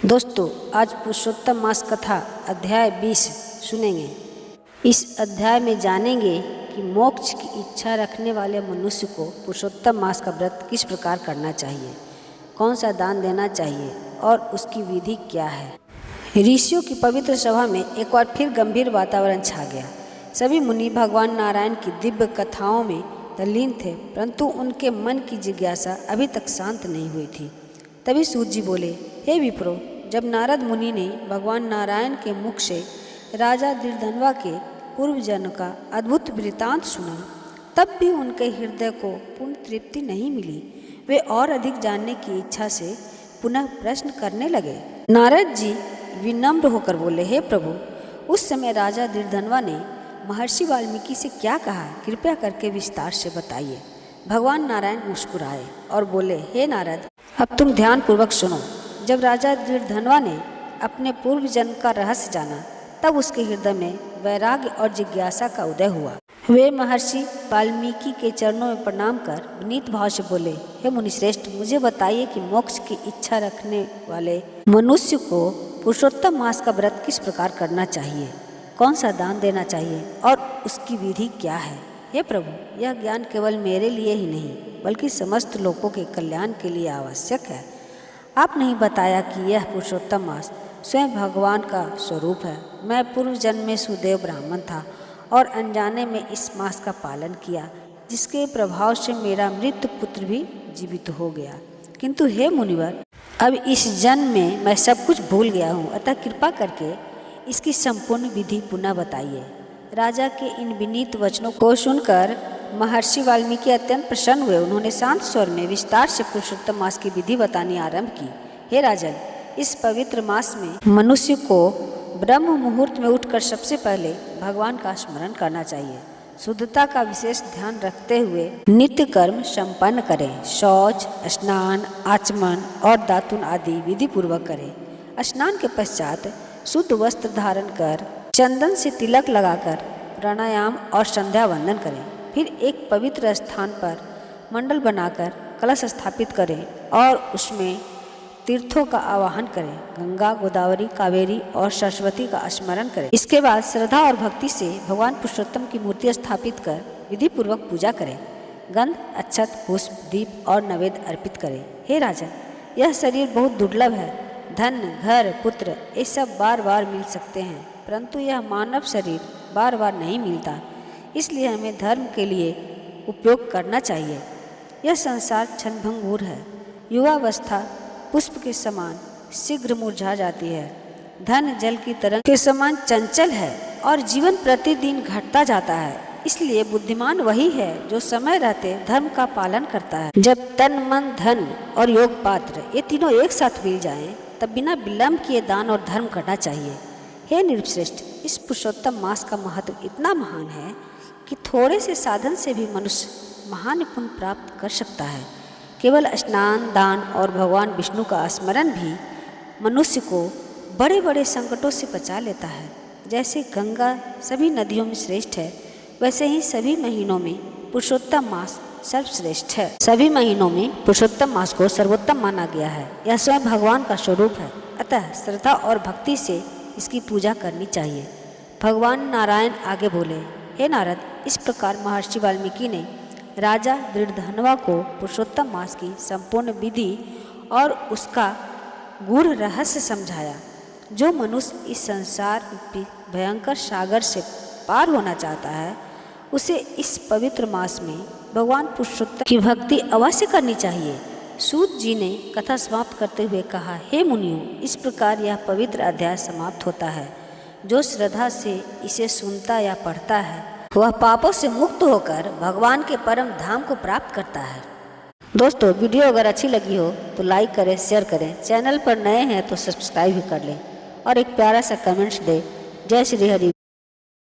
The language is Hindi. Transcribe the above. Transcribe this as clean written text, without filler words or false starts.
दोस्तों, आज पुरुषोत्तम मास कथा अध्याय 20 सुनेंगे। इस अध्याय में जानेंगे कि मोक्ष की इच्छा रखने वाले मनुष्य को पुरुषोत्तम मास का व्रत किस प्रकार करना चाहिए, कौन सा दान देना चाहिए और उसकी विधि क्या है। ऋषियों की पवित्र सभा में एक बार फिर गंभीर वातावरण छा गया। सभी मुनि भगवान नारायण की दिव्य कथाओं में तल्लीन थे, परंतु उनके मन की जिज्ञासा अभी तक शांत नहीं हुई थी। तभी सूत जी बोले, हे विप्रो, जब नारद मुनि ने भगवान नारायण के मुख से राजा दृढ़धनवा के पूर्व जन्म का अद्भुत वृतांत सुना, तब भी उनके हृदय को पूर्ण तृप्ति नहीं मिली। वे और अधिक जानने की इच्छा से पुनः प्रश्न करने लगे। नारद जी विनम्र होकर बोले, हे प्रभु, उस समय राजा दृढ़धनवा ने महर्षि वाल्मीकि से क्या कहा, कृपया करके विस्तार से बताइए। भगवान नारायण मुस्कुराए और बोले, हे नारद, अब तुम ध्यान पूर्वक सुनो। जब राजा दृढ़धनवा ने अपने पूर्व जन्म का रहस्य जाना, तब उसके हृदय में वैराग्य और जिज्ञासा का उदय हुआ। वे महर्षि वाल्मीकि के चरणों में प्रणाम कर विनीत भाव से बोले, हे मुनिश्रेष्ठ, मुझे बताइए कि मोक्ष की इच्छा रखने वाले मनुष्य को पुरुषोत्तम मास का व्रत किस प्रकार करना चाहिए, कौन सा दान देना चाहिए और उसकी विधि क्या है। हे प्रभु, यह ज्ञान केवल मेरे लिए ही नहीं बल्कि समस्त लोगों के कल्याण के लिए आवश्यक है। आप नहीं बताया कि यह पुरुषोत्तम मास स्वयं भगवान का स्वरूप है। मैं पूर्व जन्म में सुदेव ब्राह्मण था और अनजाने में इस मास का पालन किया, जिसके प्रभाव से मेरा मृत पुत्र भी जीवित हो गया। किंतु हे मुनिवर, अब इस जन्म में मैं सब कुछ भूल गया हूँ, अतः कृपा करके इसकी संपूर्ण विधि पुनः बताइए। राजा के इन विनीत वचनों को सुनकर महर्षि वाल्मीकि अत्यंत प्रसन्न हुए। उन्होंने शांत स्वर में विस्तार से पुरुषोत्तम मास की विधि बतानी आरंभ की। हे राजन, इस पवित्र मास में मनुष्य को ब्रह्म मुहूर्त में उठकर सबसे पहले भगवान का स्मरण करना चाहिए। शुद्धता का विशेष ध्यान रखते हुए नित्य कर्म संपन्न करें। शौच, स्नान, आचमन और दातुन आदि विधि पूर्वक करें। स्नान के पश्चात शुद्ध वस्त्र धारण कर चंदन से तिलक लगाकर प्राणायाम और संध्या वंदन करें। फिर एक पवित्र स्थान पर मंडल बनाकर कलश स्थापित करें और उसमें तीर्थों का आवाहन करें। गंगा, गोदावरी, कावेरी और सरस्वती का स्मरण करें। इसके बाद श्रद्धा और भक्ति से भगवान पुरुषोत्तम की मूर्ति स्थापित कर विधि पूर्वक पूजा करें। गंध, अक्षत, पुष्प, दीप और नैवेद्य अर्पित करें। हे राजन, यह शरीर बहुत दुर्लभ है। धन, घर, पुत्र ये सब बार बार मिल सकते हैं, परंतु यह मानव शरीर बार बार नहीं मिलता। इसलिए हमें धर्म के लिए उपयोग करना चाहिए। यह संसार क्षणभंगुर है। युवावस्था पुष्प के समान शीघ्र मुरझा जाती है। धन जल की तरंग के समान चंचल है और जीवन प्रतिदिन घटता जाता है। इसलिए बुद्धिमान वही है जो समय रहते धर्म का पालन करता है। जब तन, मन, धन और योग पात्र ये तीनों एक साथ मिल जाएं, तब बिना विलंब किए दान और धर्म करना चाहिए। हे नृपश्रेष्ठ, इस पुरुषोत्तम मास का महत्व इतना महान है कि थोड़े से साधन से भी मनुष्य महान पुण्य प्राप्त कर सकता है। केवल स्नान, दान और भगवान विष्णु का स्मरण भी मनुष्य को बड़े बड़े संकटों से बचा लेता है। जैसे गंगा सभी नदियों में श्रेष्ठ है, वैसे ही सभी महीनों में पुरुषोत्तम मास सर्वश्रेष्ठ है। सभी महीनों में पुरुषोत्तम मास को सर्वोत्तम माना गया है। यह स्वयं भगवान का स्वरूप है, अतः श्रद्धा और भक्ति से इसकी पूजा करनी चाहिए। भगवान नारायण आगे बोले, हे नारद, इस प्रकार महर्षि वाल्मीकि ने राजा दृढ़धनवा को पुरुषोत्तम मास की संपूर्ण विधि और उसका गूढ़ रहस्य समझाया। जो मनुष्य इस संसार रूपी भयंकर सागर से पार होना चाहता है, उसे इस पवित्र मास में भगवान पुरुषोत्तम की भक्ति अवश्य करनी चाहिए। सूत जी ने कथा समाप्त करते हुए कहा, हे मुनियों, इस प्रकार यह पवित्र अध्याय समाप्त होता है। जो श्रद्धा से इसे सुनता या पढ़ता है, वह पापों से मुक्त होकर भगवान के परम धाम को प्राप्त करता है। दोस्तों, वीडियो अगर अच्छी लगी हो तो लाइक करें, शेयर करें। चैनल पर नए हैं तो सब्सक्राइब भी कर लें और एक प्यारा सा कमेंट्स दें। जय श्री हरि।